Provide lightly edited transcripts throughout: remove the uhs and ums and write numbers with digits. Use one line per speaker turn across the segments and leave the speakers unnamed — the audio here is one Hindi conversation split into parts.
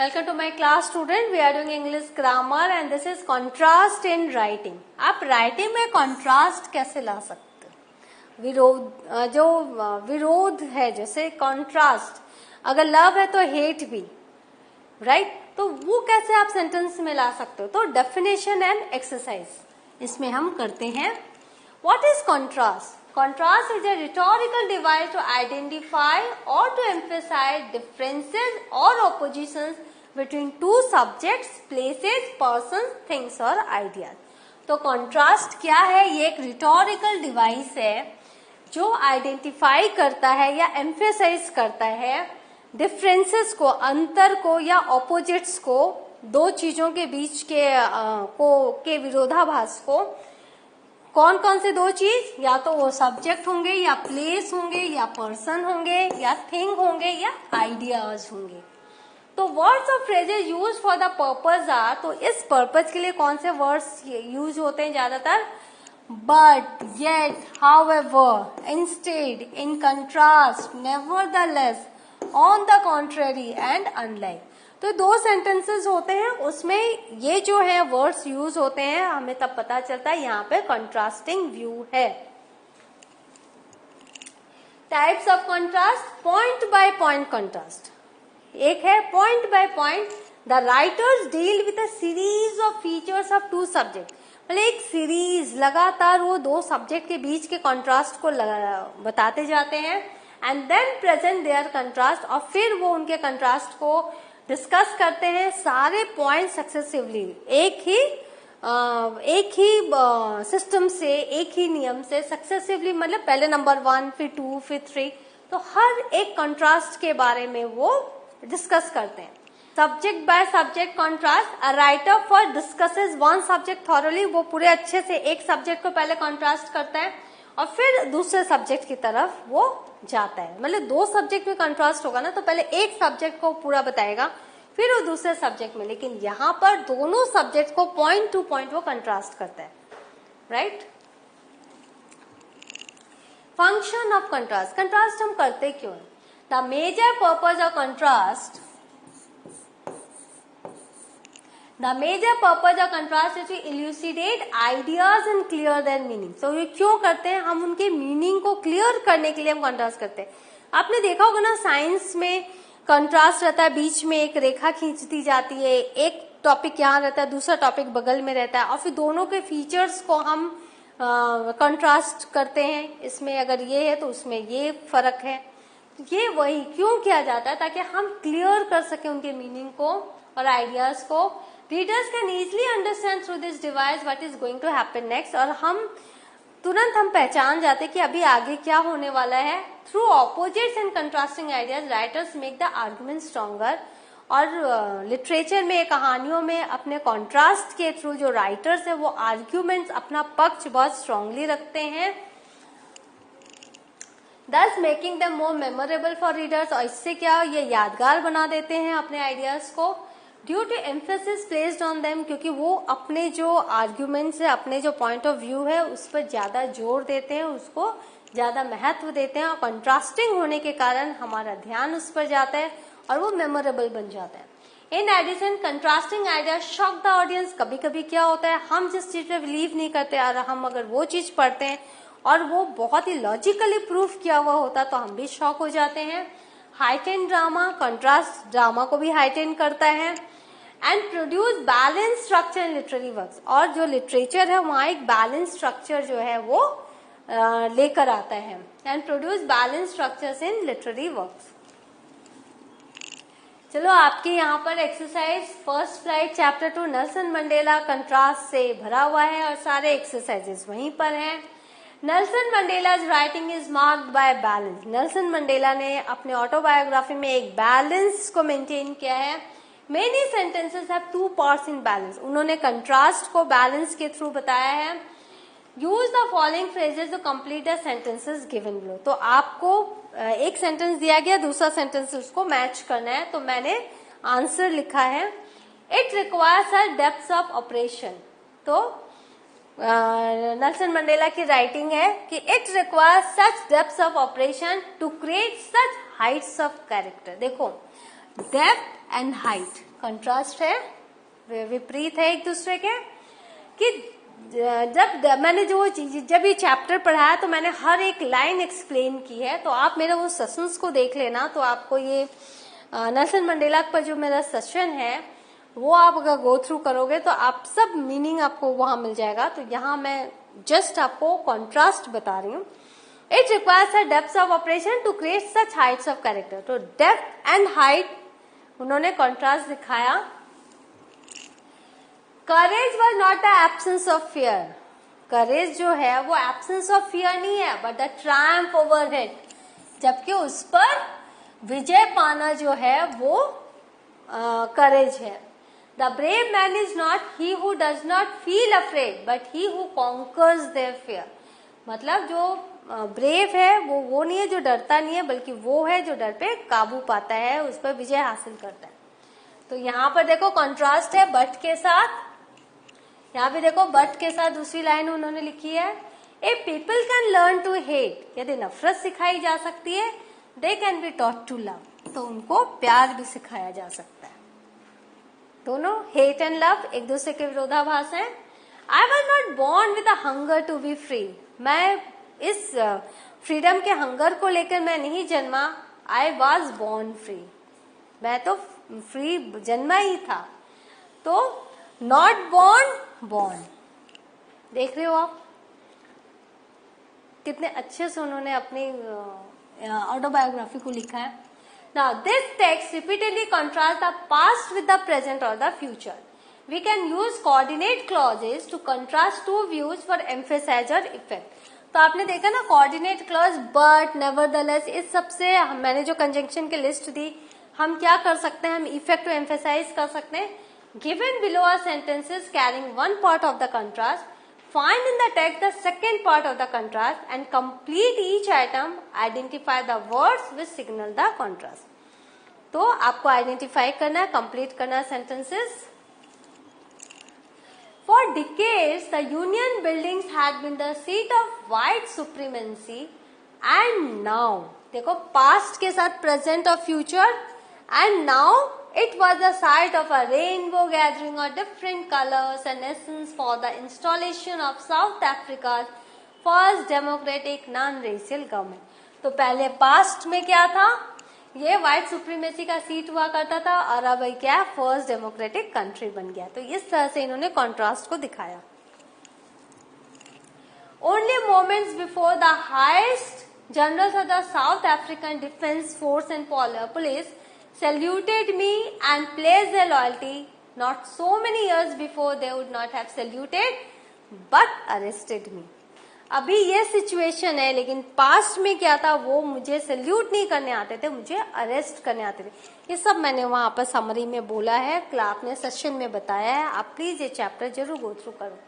Welcome to my class student. We are doing English grammar and this is contrast in writing. आप राइटिंग में कॉन्ट्रास्ट कैसे ला सकते हो? विरोध, जो विरोध है, जैसे कॉन्ट्रास्ट, अगर लव है तो हेट भी, राइट? तो वो कैसे आप सेंटेंस में ला सकते हो? तो डेफिनेशन एंड एक्सरसाइज इसमें हम करते हैं. What is contrast? Contrast is a rhetorical device to identify or to emphasize differences or oppositions between two subjects, places, persons, things or ideas. तो contrast क्या है? ये एक rhetorical device है जो आइडेंटिफाई करता है या एम्फेसाइज करता है डिफरेंसेस को, अंतर को या ऑपोजिट्स को, दो चीजों के बीच के विरोधाभास को. कौन कौन से दो चीज? या तो वो सब्जेक्ट होंगे, या प्लेस होंगे, या पर्सन होंगे, या थिंग होंगे, या आइडियाज होंगे. तो वर्ड्स और phrases use for the purpose are, तो इस पर्पज के लिए कौन से वर्ड्स यूज होते हैं ज्यादातर? But, yet, however, instead, in contrast, nevertheless, on the contrary and unlike. तो दो सेंटेंसेस होते हैं, उसमें ये जो है वर्ड्स यूज होते हैं, हमें तब पता चलता है यहाँ पे कंट्रास्टिंग व्यू है. Types of contrast. Point by point contrast एक है. Point by point, the writers deal with a series of features of two subject. मतलब एक सीरीज लगातार वो दो सब्जेक्ट के बीच के कंट्रास्ट को बताते जाते हैं and then present their contrast, और फिर वो उनके कंट्रास्ट को डिस्कस करते हैं सारे पॉइंट सक्सेसिवली, एक ही सिस्टम से, एक ही नियम से सक्सेसिवली, मतलब पहले नंबर 1, फिर 2, फिर 3. तो हर एक कंट्रास्ट के बारे में वो डिस्कस करते हैं. Subject by subject contrast. A writer for discusses one subject thoroughly, वो पूरे अच्छे से एक सब्जेक्ट को पहले कंट्रास्ट करता है और फिर दूसरे सब्जेक्ट की तरफ वो जाता है. मतलब दो सब्जेक्ट में कंट्रास्ट होगा ना, तो पहले एक सब्जेक्ट को पूरा बताएगा, फिर वो दूसरे सब्जेक्ट में. लेकिन यहाँ पर दोनों सब्जेक्ट को पॉइंट टू पॉइंट वो कंट्रास्ट करता है, right? Function of contrast. Contrast हम करते क्यों है? The major purpose of contrast, The major purpose of contrast is to elucidate ideas and clear their meaning. So ये क्यों करते हैं? हम उनके मीनिंग को क्लियर करने के लिए हम कंट्रास्ट करते हैं. आपने देखा होगा ना, साइंस में कंट्रास्ट रहता है, बीच में एक रेखा खींचती जाती है, एक टॉपिक यहाँ रहता है, दूसरा टॉपिक बगल में रहता है, और फिर दोनों के फीचर्स को हम कंट्रास्ट करते हैं. इसमें अगर ये है तो उसमें ये फर्क है. ये वही क्यों किया जाता है? ताकि हम क्लियर कर सके उनके मीनिंग को और आइडियाज को. Readers can easily understand through this device what is going to happen next, और हम तुरंत पहचान जाते हैं कि अभी आगे क्या होने वाला है. Through opposites and contrasting ideas, writers make the argument stronger. और लिटरेचर में, कहानियों में अपने कॉन्ट्रास्ट के थ्रू जो राइटर्स है वो आर्ग्यूमेंट्स, अपना पक्ष बहुत स्ट्रांगली रखते हैं, thus making them more memorable for readers. और इससे क्या, ये यादगार बना देते हैं अपने आइडियाज को. Due to emphasis placed on them, क्योंकि वो अपने जो आर्ग्यूमेंट्स है, अपने जो पॉइंट ऑफ व्यू है, उस पर ज्यादा जोर देते हैं, उसको ज्यादा महत्व देते हैं, और कंट्रास्टिंग होने के कारण हमारा ध्यान उस पर जाता है और वो मेमोरेबल बन जाता है. In addition, contrasting idea shock the audience. कभी कभी क्या होता है, हम जिस चीज पे बिलीव नहीं करते और हम अगर वो चीज पढ़ते हैं और वो बहुत ही लॉजिकली प्रूफ किया हुआ होता तो हम भी शॉक हो जाते हैं. Heighten drama. कंट्रास्ट ड्रामा को भी हाइटेन करता है. And produce balance structure in literary works. और जो लिटरेचर है वहां एक बैलेंस स्ट्रक्चर जो है वो लेकर आता है. And produce balance structures in literary works. चलो, आपके यहाँ पर exercise first flight chapter 2 Nelson Mandela contrast से भरा हुआ है और सारे एक्सरसाइजेस वहीं पर हैं. Nelson Mandela's writing is marked by balance. Nelson Mandela ने अपने ऑटोबायोग्राफी में एक बैलेंस को मेंटेन किया है. Many sentences have two parts in balance. उन्होंने कंट्रास्ट को बैलेंस के थ्रू बताया है. Use the following phrases to complete the sentences given below. तो आपको एक सेंटेंस दिया गया, दूसरा सेंटेंस उसको मैच करना है. तो मैंने आंसर लिखा है. It requires a depth of operation. तो नेल्सन मंडेला की राइटिंग है कि it requires such depth of operation to create such heights of character. देखो, डेप्थ एंड हाइट। कंट्रास्ट है, विपरीत है एक दूसरे के। कि मैंने जब ये चैप्टर पढ़ाया तो मैंने हर एक लाइन एक्सप्लेन की है, तो आप मेरे वो सेशंस को देख लेना, तो आपको ये नेल्सन मंडेला पर जो मेरा सेशन है वो आप अगर गो थ्रू करोगे तो आप सब मीनिंग आपको वहां मिल जाएगा। तो यहाँ मैं जस्ट आपको कॉन्ट्रास्ट बता रही हूँ। It requires a depth of operation to create such heights of character. तो डेप्थ एंड हाइट उन्होंने कॉन्ट्रास्ट दिखाया। Courage was not the absence of fear. Courage जो है वो एब्सेंस ऑफ फियर नहीं है, but the triumph over it. जबकि उस पर विजय पाना जो है वो करेज है। The brave man is not he who does not feel afraid, but he who conquers their fear. मतलब जो ब्रेव है वो नहीं है जो डरता नहीं है, बल्कि वो है जो डर पे काबू पाता है, उस पर विजय हासिल करता है। तो यहाँ पर देखो कॉन्ट्रास्ट है बट के साथ। यहाँ भी देखो बट के साथ दूसरी लाइन उन्होंने लिखी है, a people can learn to hate. यदि नफरत सिखाई जा सकती है, they can be taught to love. तो उनको प्यार भी सिखाया जा सकता है। दोनों हेट एंड लव एक दूसरे के विरोधाभास हैं। I was not born with a hunger to be free. मैं इस फ्रीडम के हंगर को लेकर मैं नहीं जन्मा। आई वॉज बॉर्न फ्री, मैं तो फ्री जन्मा ही था। तो नॉट बॉर्न, बॉर्न। देख रहे हो आप कितने अच्छे से उन्होंने अपनी ऑटोबायोग्राफी को लिखा है। Now, this text repeatedly contrasts the past with the present or the future. We can use coordinate clauses to contrast two views for emphasize or effect. तो आपने देखा ना coordinate clause but, nevertheless, इस सबसे मैंने जो conjunction की लिस्ट दी, हम क्या कर सकते हैं, हम effect to emphasize कर सकते हैं। Given below are sentences carrying one part of the contrast. Find in the text the second part of the contrast and complete each item. Identify the words which signal the contrast. तो आपको आइडेंटिफाई करना है, कंप्लीट करना है sentences. For decades, the Union buildings had been the seat of white supremacy, and now, देखो past के साथ present और future, and now it was the site of a rainbow gathering of different colors and essence for the installation of South Africa's first democratic non-racial government. तो पहले past में क्या था, ये व्हाइट सुप्रीमेसी का सीट हुआ करता था, और अब क्या फर्स्ट डेमोक्रेटिक कंट्री बन गया। तो इस तरह से इन्होंने कॉन्ट्रास्ट को दिखाया। Only moments before the highest generals of the south African defence force and police saluted me and pledged their loyalty. Not so many years before they would not have saluted, but arrested me. अभी ये सिचुएशन है, लेकिन पास्ट में क्या था, वो मुझे सैल्यूट नहीं करने आते थे, मुझे अरेस्ट करने आते थे। ये सब मैंने वहां पर समरी में बोला है, क्लास ने सेशन में बताया है। आप प्लीज ये चैप्टर जरूर गो थ्रू करो।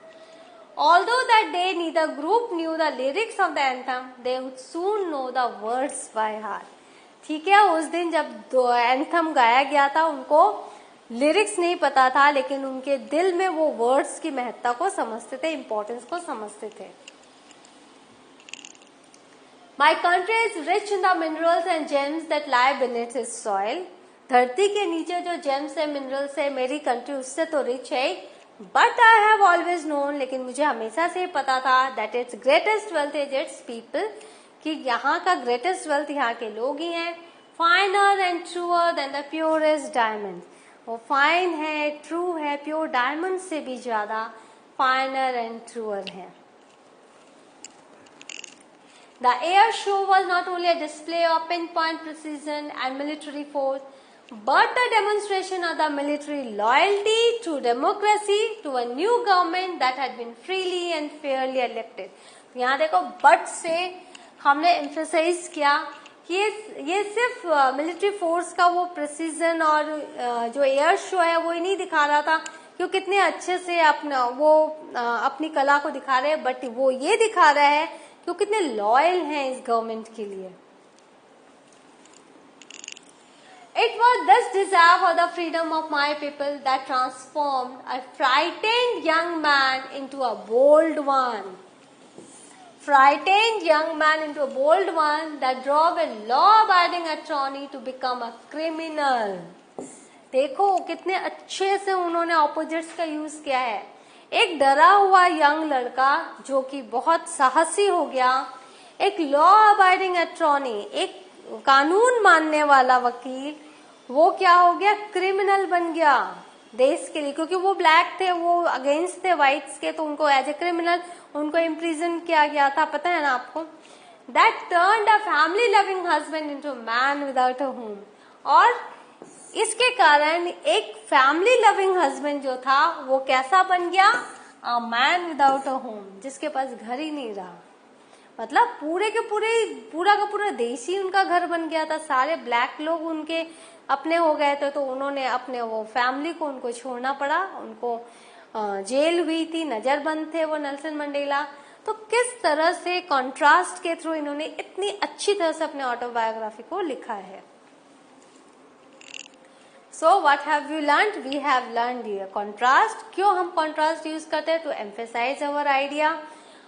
Although that day neither group knew the lyrics of the anthem, they would soon know the words by heart. ठीक है, उस दिन जब एंथम गाया गया था, उनको लिरिक्स नहीं पता था, लेकिन उनके दिल में वो वर्ड्स की महत्ता को समझते थे, इंपॉर्टेंस को समझते थे। My country is rich in the minerals and gems that lie beneath its soil. धरती के नीचे जो जेम्स है, मिनरल्स है, मेरी कंट्री उससे तो रिच है। But I have always known, लेकिन मुझे हमेशा से पता था, that its greatest wealth is its people, कि यहाँ का ग्रेटेस्ट वेल्थ यहाँ के लोग ही हैं। Finer and truer than the purest diamond. वो फाइन है, ट्रू है, प्योर डायमंड से भी ज्यादा फाइनर एंड ट्रूअर है। The air show was not only a display of pinpoint precision and military force, but a demonstration of the military loyalty to democracy, to a new government that had been freely and fairly elected. यहाँ देखो बट से हमने एम्फेसाइज किया कि ये सिर्फ मिलिट्री फोर्स का वो प्रिसीजन और जो एयर शो है वो ही नहीं दिखा रहा था कि वो कितने अच्छे से अपनी कला को दिखा रहे हैं, बट वो ये दिखा रहा है कि वो कितने लॉयल हैं इस गवर्नमेंट के लिए। It was this desire for the freedom of my people that transformed a frightened young man into a bold one. Frightened young man into a bold one that drove a law-abiding attorney to become a criminal. देखो कितने अच्छे से उन्होंने ऑपोजिट्स का यूज किया है। एक डरा हुआ यंग लड़का जो कि बहुत साहसी हो गया, एक लॉ अबाइडिंग अटॉर्नी, एक कानून मानने वाला वकील, वो क्या हो गया, क्रिमिनल बन गया देश के लिए, क्योंकि वो ब्लैक थे, वो अगेंस्ट थे व्हाइट्स के, तो उनको एज ए क्रिमिनल उनको इम्प्रिजन किया गया था, पता है ना आपको। That turned a family loving husband into man without a home, और इसके कारण एक फैमिली लविंग हस्बैंड जो था वो कैसा बन गया, a man without a home, जिसके पास घर ही नहीं रहा। मतलब पूरा का पूरा देश ही उनका घर बन गया था, सारे ब्लैक लोग उनके अपने हो गए थे, तो उन्होंने अपने वो फैमिली को उनको छोड़ना पड़ा, उनको जेल हुई थी, नजरबंद थे वो नेल्सन मंडेला। तो किस तरह से कॉन्ट्रास्ट के थ्रू इन्होंने इतनी अच्छी तरह से अपने ऑटोबायोग्राफी को लिखा है। So what have you learned? We have learned here contrast. क्यों हम contrast यूज करते हैं? To emphasize our idea.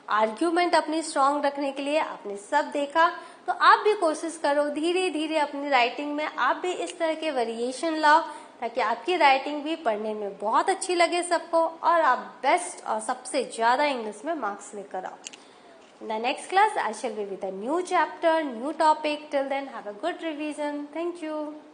Argument अपनी स्ट्रांग रखने के लिए आपने सब देखा, तो आप भी कोशिश करो धीरे धीरे अपनी राइटिंग में आप भी इस तरह के वेरिएशन लाओ, ताकि आपकी राइटिंग भी पढ़ने में बहुत अच्छी लगे सबको, और आप बेस्ट और सबसे ज्यादा इंग्लिश में मार्क्स लेकर आओ। In the next class, I shall be with a new chapter, new topic. Till then, have a good revision. Thank you.